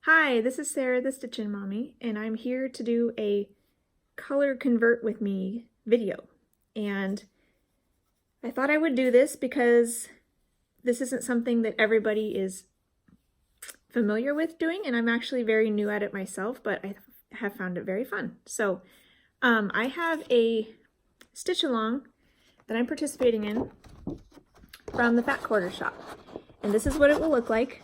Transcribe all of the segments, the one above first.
Hi, this is Sarah the Stitchin' Mommy, and I'm here to do a color convert with me video. And I thought I would do this because this isn't something that everybody is familiar with doing, and I'm actually very new at it myself, but I have found it very fun. So I have a stitch along that I'm participating in from the Fat Quarter shop, and this is what it will look like.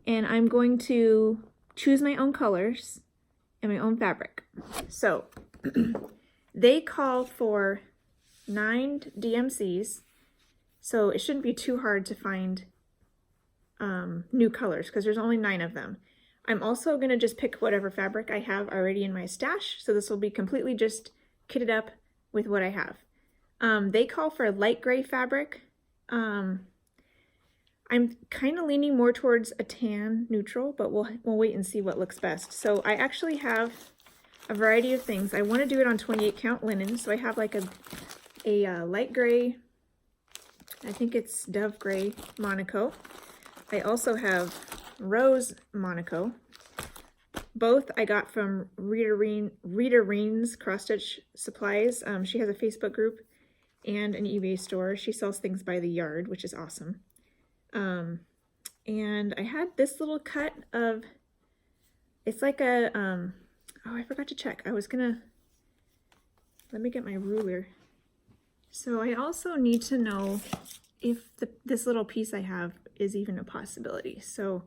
And I'm going to choose my own colors and my own fabric. So they call for 9 DMCs, so it shouldn't be too hard to find new colors because there's only 9 of them. I'm also going to just pick whatever fabric I have already in my stash, so this will be completely just kitted up with what I have. They call for light gray fabric. I'm kind of leaning more towards a tan neutral, but we'll wait and see what looks best. So I actually have a variety of things. I want to do it on 28 count linen, so I have like a light gray, I think it's dove gray Monaco. I also have rose Monaco. Both I got from Rita Reen's Cross Stitch Supplies. She has a Facebook group and an eBay store. She sells things by the yard, which is awesome. And I had this little cut of, it's like a, oh, I forgot to check. Let me get my ruler. So I also need to know if this little piece I have is even a possibility. So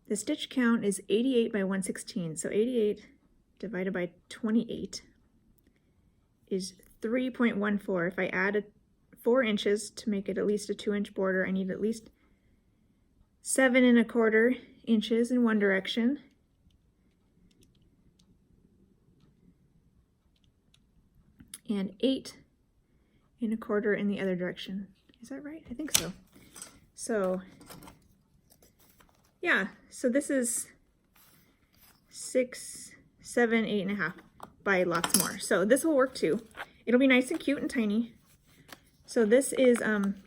the stitch count is 88 by 116. So 88 divided by 28 is 3.14. If I add 4 inches to make it at least a 2-inch border, I need at least 7 1/4 inches in one direction, and 8 1/4 in the other direction. Is that right? I think so. So yeah, so this is 6, 7, 8.5 by lots more. So this will work too. It'll be nice and cute and tiny. So this is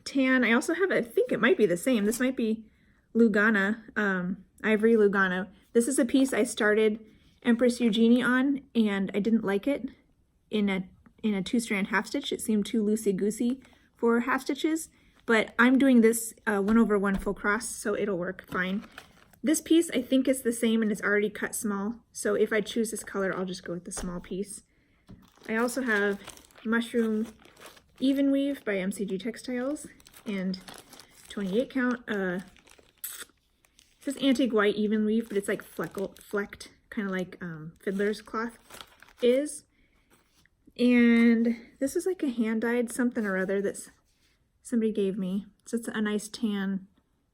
tan. I also have, I think it might be the same. This might be Lugana, Ivory Lugana. This is a piece I started Empress Eugenie on, and I didn't like it in a 2-strand half stitch. It seemed too loosey-goosey for half stitches, but I'm doing this 1/1 full cross, so it'll work fine. This piece I think is the same and it's already cut small, so if I choose this color, I'll just go with the small piece. I also have Mushroom Even Weave by MCG Textiles, and 28 count. It says Antique White Even Weave, but it's like flecked, kind of like Fiddler's cloth is. And this is like a hand-dyed something or other that somebody gave me. So it's a nice tan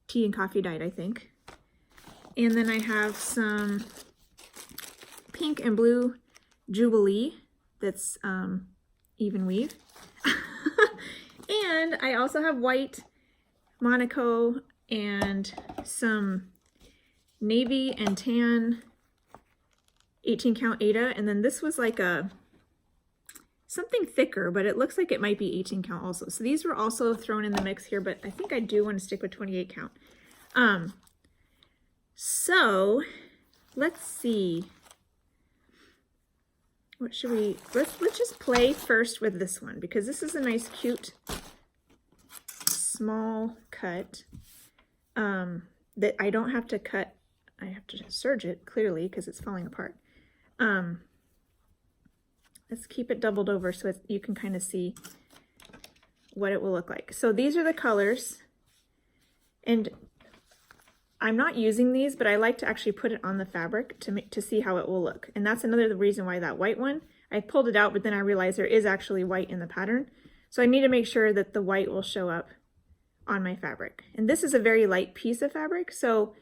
tea and coffee dyed, I think. And then I have some pink and blue Jubilee that's even weave. And I also have white Monaco and some navy and tan 18 count Aida. And then this was like something thicker, but it looks like it might be 18 count also. So these were also thrown in the mix here, but I think I do want to stick with 28 count. So let's see. What should we, let's just play first with this one, because this is a nice cute small cut that I don't have to cut. I have to serge it clearly because it's falling apart. Let's keep it doubled over so you can kind of see what it will look like. So these are the colors, and I'm not using these, but I like to actually put it on the fabric to see how it will look. And that's another reason why that white one, I pulled it out, but then I realized there is actually white in the pattern. So I need to make sure that the white will show up on my fabric. And this is a very light piece of fabric, so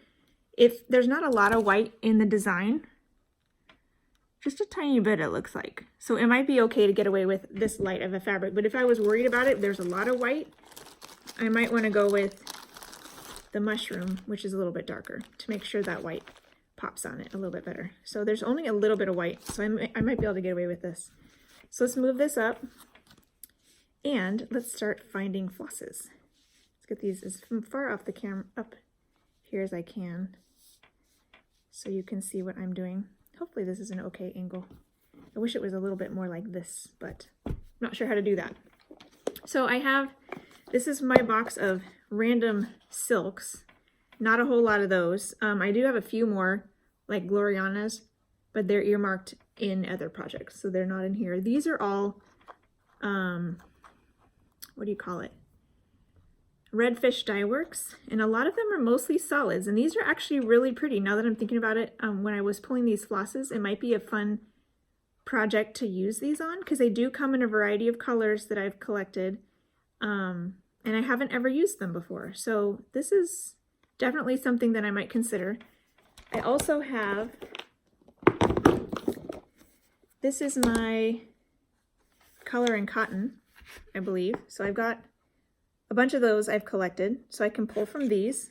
if there's not a lot of white in the design, just a tiny bit it looks like. So it might be okay to get away with this light of a fabric, but if I was worried about it, there's a lot of white, I might want to go with the mushroom, which is a little bit darker, to make sure that white pops on it a little bit better. So there's only a little bit of white, so I might be able to get away with this. So let's move this up, and let's start finding flosses. Let's get these as far off the camera, up here as I can, so you can see what I'm doing. Hopefully this is an okay angle. I wish it was a little bit more like this, but I'm not sure how to do that. So this is my box of random silks. Not a whole lot of those. I do have a few more, like Gloriana's, but they're earmarked in other projects, so they're not in here. These are all, what do you call it? Redfish Dye Works, and a lot of them are mostly solids, and these are actually really pretty. Now that I'm thinking about it, when I was pulling these flosses, it might be a fun project to use these on, because they do come in a variety of colors that I've collected, and I haven't ever used them before, so this is definitely something that I might consider. I also have, this is my color and cotton, I believe. So I've got a bunch of those I've collected, so I can pull from these.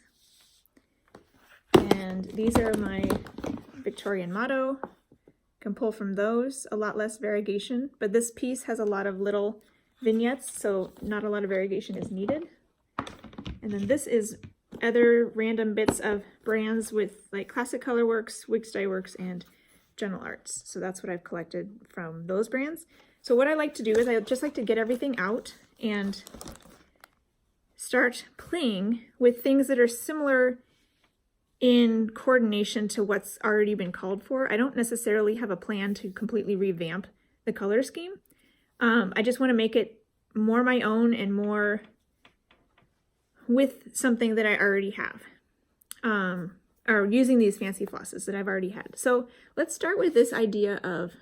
And these are my Victorian motto. Can pull from those, a lot less variegation, but this piece has a lot of little vignettes, so not a lot of variegation is needed. And then this is other random bits of brands with like Classic Colorworks, Wix Dye Works, and Gentle Arts. So that's what I've collected from those brands. So what I like to do is I just like to get everything out and start playing with things that are similar in coordination to what's already been called for. I don't necessarily have a plan to completely revamp the color scheme. I just want to make it more my own and more with something that I already have, or using these fancy flosses that I've already had. So let's start with this idea of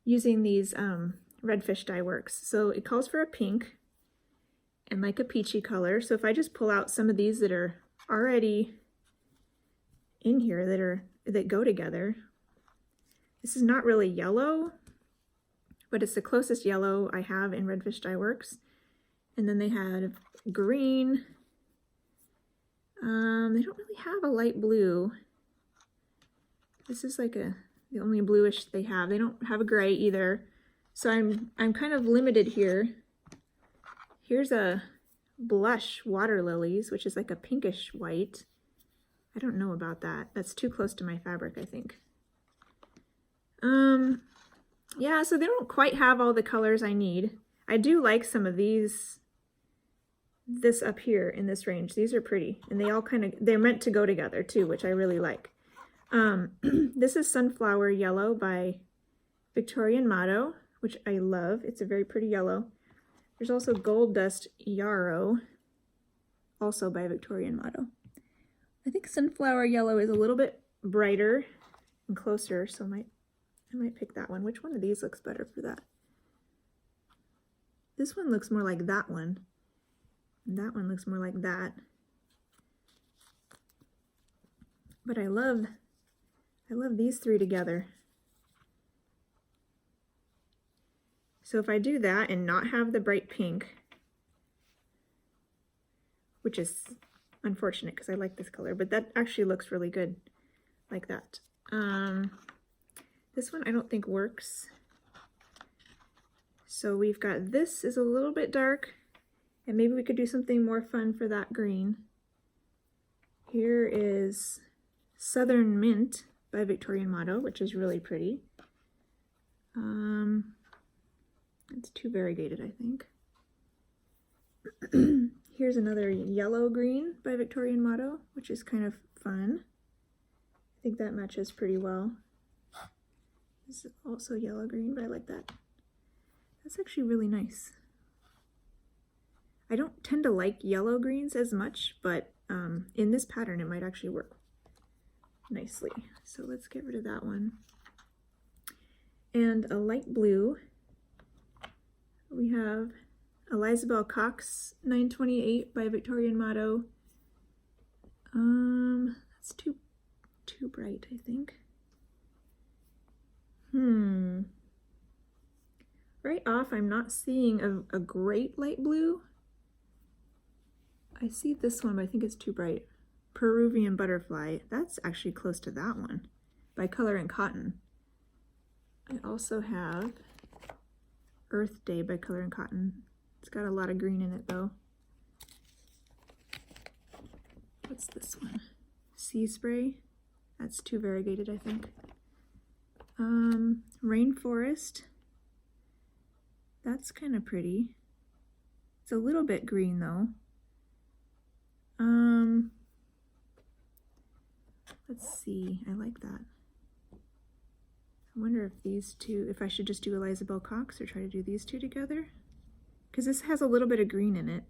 using these Redfish Dye Works. So it calls for a pink and like a peachy color. So if I just pull out some of these that are already in here that go together, this is not really yellow, but it's the closest yellow I have in Redfish Dye Works. And then they had green. They don't really have a light blue. This is like the only bluish they have. They don't have a gray either. So I'm kind of limited here. Here's a blush water lilies, which is like a pinkish white. I don't know about that. That's too close to my fabric, I think. Yeah, so they don't quite have all the colors I need. I do like some of these, this up here in this range. These are pretty, and they all they're meant to go together too, which I really like. This is Sunflower Yellow by Victorian Motto, which I love. It's a very pretty yellow. There's also Gold Dust Yarrow, also by Victorian Motto. I think Sunflower Yellow is a little bit brighter and closer, so I might pick that one. Which one of these looks better for that? This one looks more like that one. And that one looks more like that. But I love these three together. So if I do that and not have the bright pink, which is unfortunate because I like this color, but that actually looks really good like that. This one I don't think works. So we've got, this is a little bit dark, and maybe we could do something more fun for that green. Here is Southern Mint by Victorian Motto, which is really pretty. It's too variegated, I think. Here's another yellow green by Victorian Motto, which is kind of fun. I think that matches pretty well. This is also yellow green, but I like that. That's actually really nice. I don't tend to like yellow greens as much, but in this pattern it might actually work nicely. So let's get rid of that one. And a light blue. We have Elizabeth Cox 928 by Victorian Motto. That's too bright, I think. Right off, I'm not seeing a great light blue. I see this one, but I think it's too bright. Peruvian Butterfly. That's actually close to that one by Color and Cotton. I also have Earth Day by Color and Cotton. It's got a lot of green in it though. What's this one? Sea Spray. That's too variegated, I think. Rainforest. That's kind of pretty. It's a little bit green though. Let's see, I like that. I wonder if these two, if I should just do Eliza Bell Cox or try to do these two together. Because this has a little bit of green in it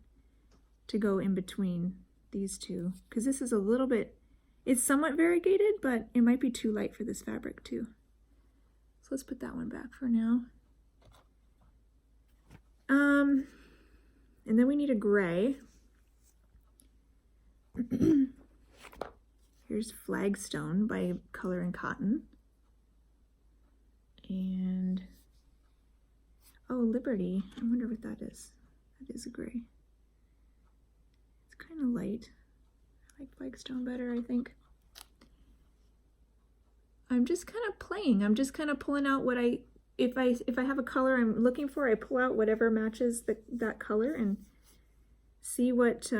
to go in between these two. Because this is a little bit, it's somewhat variegated, but it might be too light for this fabric too. So let's put that one back for now. And then we need a gray. Here's Flagstone by Color and Cotton. And, oh, Liberty. I wonder what that is. That is a gray. It's kind of light. I like Flagstone better, I think. I'm just kind of playing. I'm just kind of pulling out what if I have a color I'm looking for, I pull out whatever matches that color and see what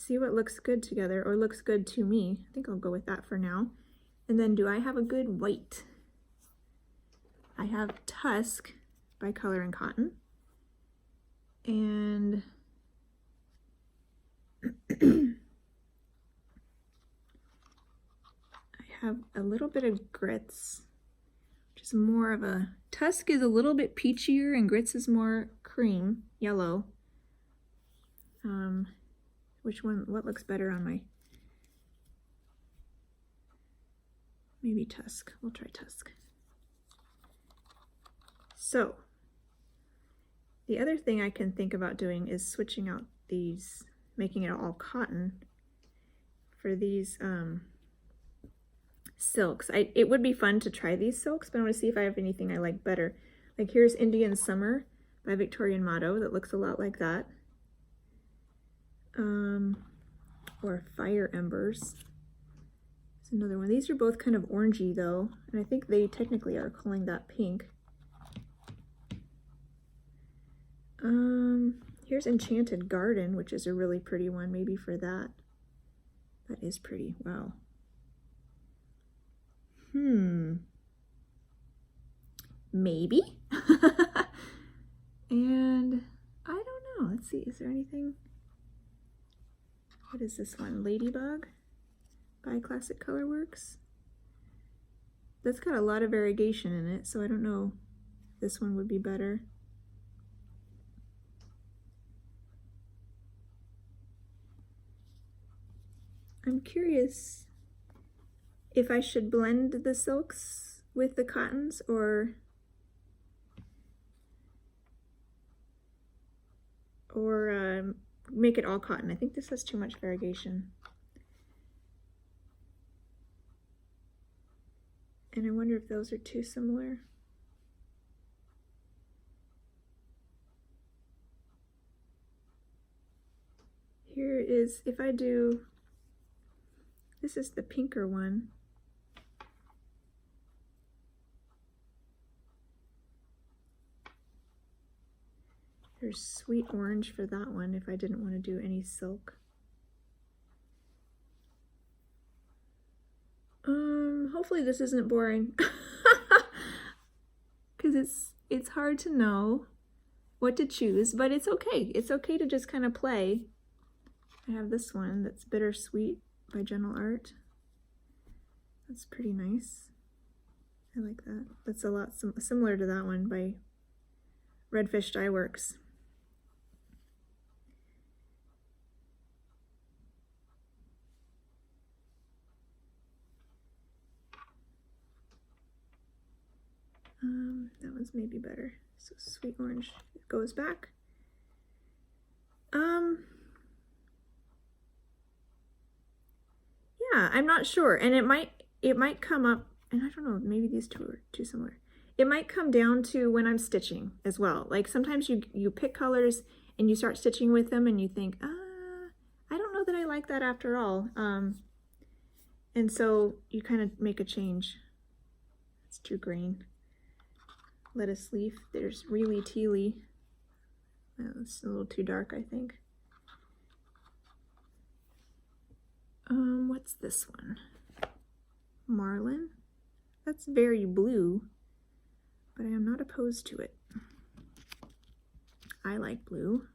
looks good together or looks good to me. I think I'll go with that for now. And then do I have a good white? I have Tusk by Color and Cotton. And I have a little bit of Grits, which is more of a, Tusk is a little bit peachier and Grits is more cream, yellow. Which one, what looks better on my, maybe Tusk. We'll try Tusk. So, the other thing I can think about doing is switching out these, making it all cotton for these silks. It would be fun to try these silks, but I want to see if I have anything I like better. Like here's Indian Summer by Victorian Motto that looks a lot like that. Or Fire Embers. There's another one. These are both kind of orangey though, and I think they technically are calling that pink. Here's Enchanted Garden, which is a really pretty one, maybe for that. That is pretty, wow. Maybe. And I don't know, let's see, is there anything? What is this one? Ladybug by Classic Colorworks. That's got a lot of variegation in it, so I don't know if this one would be better. I'm curious if I should blend the silks with the cottons or make it all cotton. I think this has too much variegation. And I wonder if those are too similar. Here is, if I do, this is the pinker one. There's Sweet Orange for that one if I didn't want to do any silk. Hopefully this isn't boring. Because it's hard to know what to choose, but it's okay. It's okay to just kind of play. I have this one that's Bittersweet by Gentle Art. That's pretty nice. I like that. That's a lot similar to that one by Redfish Dye Works. That one's maybe better. So Sweet Orange, it goes back. Yeah, I'm not sure, and it might come up, and I don't know, maybe these two are too similar. It might come down to when I'm stitching as well. Like sometimes you pick colors and you start stitching with them and you think, I don't know that I like that after all. And so you kind of make a change. It's too green. Lettuce Leaf, there's Really Tealy. It's a little too dark, I think. What's this one? Marlin. That's very blue, but I am not opposed to it. I like blue.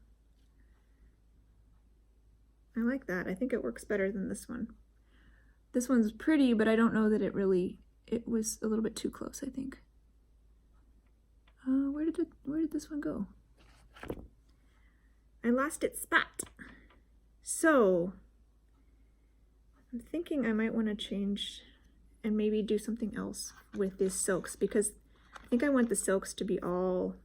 I like that. I think it works better than this one. This one's pretty, but I don't know that it was a little bit too close, I think. Where did this one go? I lost its spot. So I'm thinking I might want to change and maybe do something else with these silks, because I think I want the silks to be all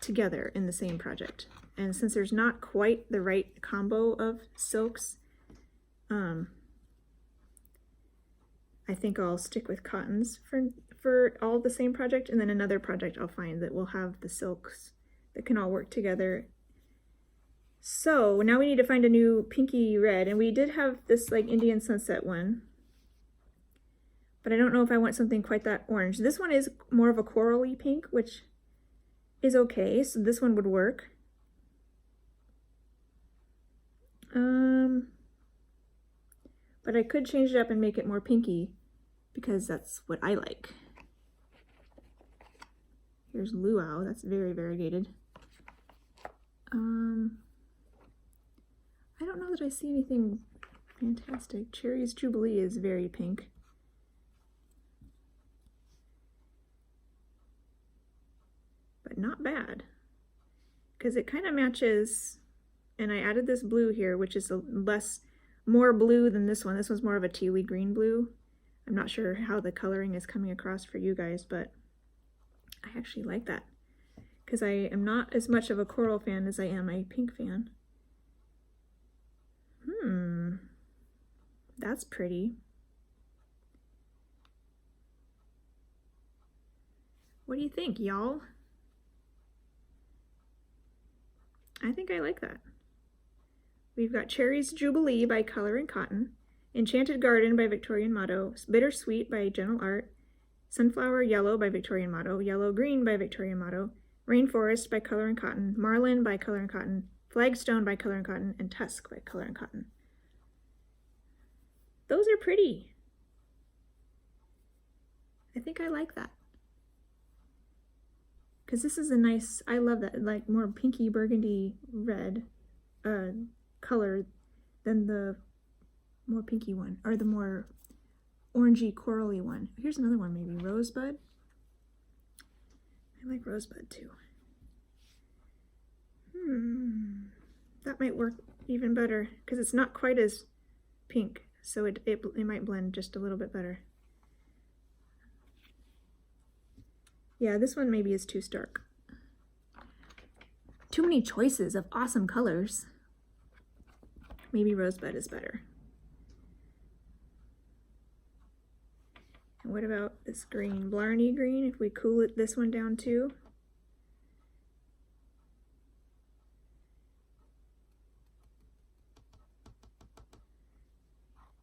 together in the same project. And since there's not quite the right combo of silks, I think I'll stick with cottons for all the same project, and then another project I'll find that will have the silks that can all work together. So now we need to find a new pinky red, and we did have this like Indian sunset one, but I don't know if I want something quite that orange. This one is more of a corally pink, which is okay, so this one would work. But I could change it up and make it more pinky, because that's what I like. Here's luau, that's very variegated. I don't know that I see anything fantastic. Cherry's Jubilee is very pink. But not bad, because it kind of matches, and I added this blue here, which is more blue than this one. This one's more of a tealy green blue. I'm not sure how the coloring is coming across for you guys, but I actually like that, because I am not as much of a coral fan as I am a pink fan. That's pretty. What do you think, y'all? I think I like that. We've got Cherry's Jubilee by Color and Cotton, Enchanted Garden by Victorian Motto, Bittersweet by Gentle Art, Sunflower Yellow by Victorian Motto, Yellow Green by Victorian Motto, Rainforest by Color and Cotton, Marlin by Color and Cotton, Flagstone by Color and Cotton, and Tusk by Color and Cotton. Those are pretty. I think I like that. Because this is a nice, I love that, like more pinky burgundy red color than the more pinky one, or the more orangey corally one. Here's another one, maybe Rosebud. I like Rosebud too. That might work even better, because it's not quite as pink, so it might blend just a little bit better. Yeah, this one maybe is too stark. Too many choices of awesome colors. Maybe Rosebud is better. And what about this green, Blarney green, if we cool this one down too?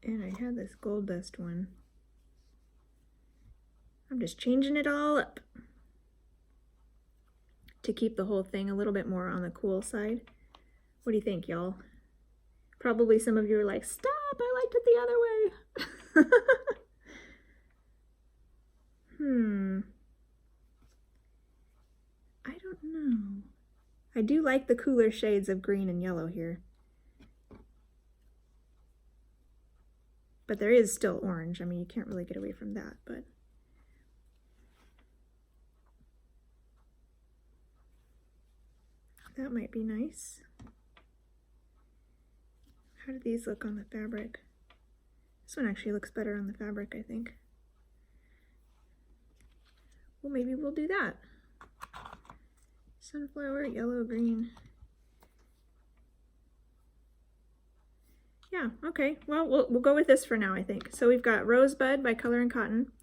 And I had this gold dust one. I'm just changing it all up to keep the whole thing a little bit more on the cool side. What do you think, y'all? Probably some of you are like, stop, I liked it the other way. I don't know. I do like the cooler shades of green and yellow here. But there is still orange. I mean, you can't really get away from that, but that might be nice. How do these look on the fabric? This one actually looks better on the fabric, I think. Well, maybe we'll do that. Sunflower, yellow, green. Yeah, okay. Well, we'll go with this for now, I think. So we've got Rosebud by Color and Cotton,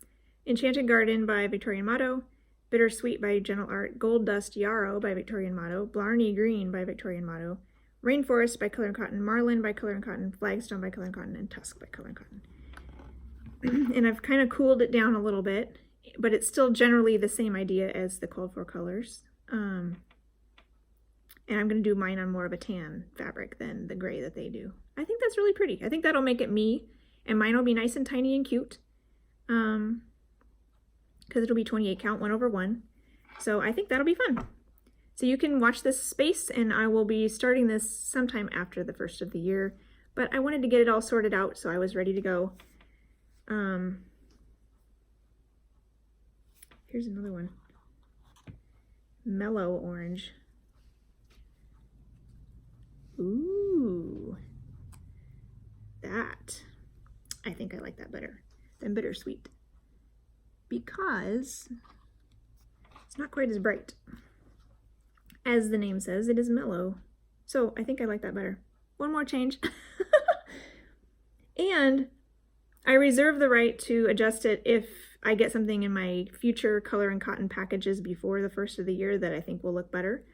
Enchanted Garden by Victorian Motto, Bittersweet by Gentle Art, Gold Dust Yarrow by Victorian Motto, Blarney Green by Victorian Motto, Rainforest by Color and Cotton, Marlin by Color and Cotton, Flagstone by Color and Cotton, and Tusk by Color and Cotton. And I've kind of cooled it down a little bit, but it's still generally the same idea as the called for colors. And I'm going to do mine on more of a tan fabric than the gray that they do. I think that's really pretty. I think that'll make it me, and mine will be nice and tiny and cute, because it'll be 28 count 1/1. So I think that'll be fun. So you can watch this space, and I will be starting this sometime after the first of the year, but I wanted to get it all sorted out so I was ready to go. Here's another one. Mellow orange. Ooh, that. I think I like that better than bittersweet because it's not quite as bright. As the name says, it is mellow. So I think I like that better. One more change. And I reserve the right to adjust it if I get something in my future color and cotton packages before the first of the year that I think will look better.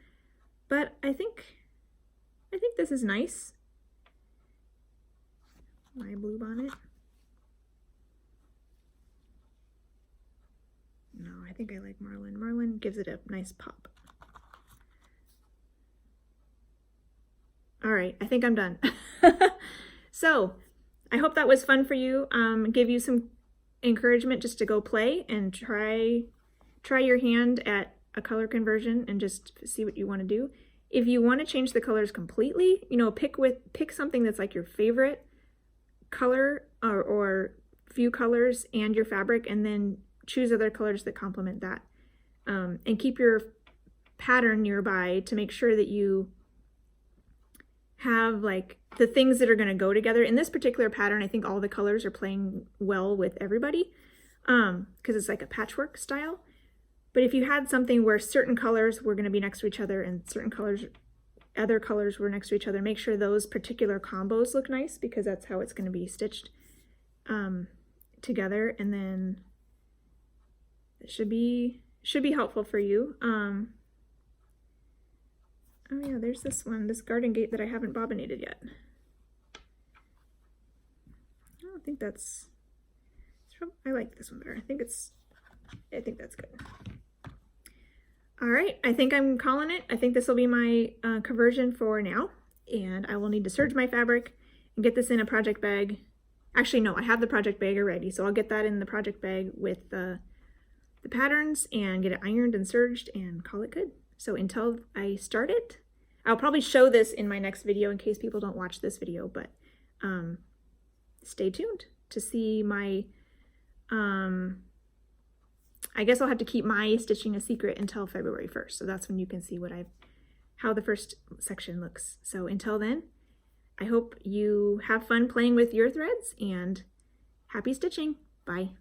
But I think this is nice. My blue bonnet. No, I think I like Marlin. Marlin gives it a nice pop. All right, I think I'm done. So I hope that was fun for you. Give you some encouragement just to go play and try your hand at a color conversion and just see what you want to do. If you want to change the colors completely, you know, pick something that's like your favorite color or few colors and your fabric, and then choose other colors that complement that. And keep your pattern nearby to make sure that you have like the things that are going to go together. In this particular pattern, I think all the colors are playing well with everybody, because it's like a patchwork style. But if you had something where certain colors were going to be next to each other and certain colors, other colors were next to each other, make sure those particular combos look nice, because that's how it's going to be stitched together. And then it should be helpful for you. Oh yeah, there's this one, this garden gate that I haven't bobbinated yet. I don't think that's, I like this one better. I think that's good. All right, I think I'm calling it. I think this will be my conversion for now, and I will need to serge my fabric and get this in a project bag. Actually, no, I have the project bag already, so I'll get that in the project bag with the patterns and get it ironed and serged and call it good. So until I start it, I'll probably show this in my next video in case people don't watch this video, but stay tuned to see my, I guess I'll have to keep my stitching a secret until February 1st. So that's when you can see how the first section looks. So until then, I hope you have fun playing with your threads and happy stitching. Bye.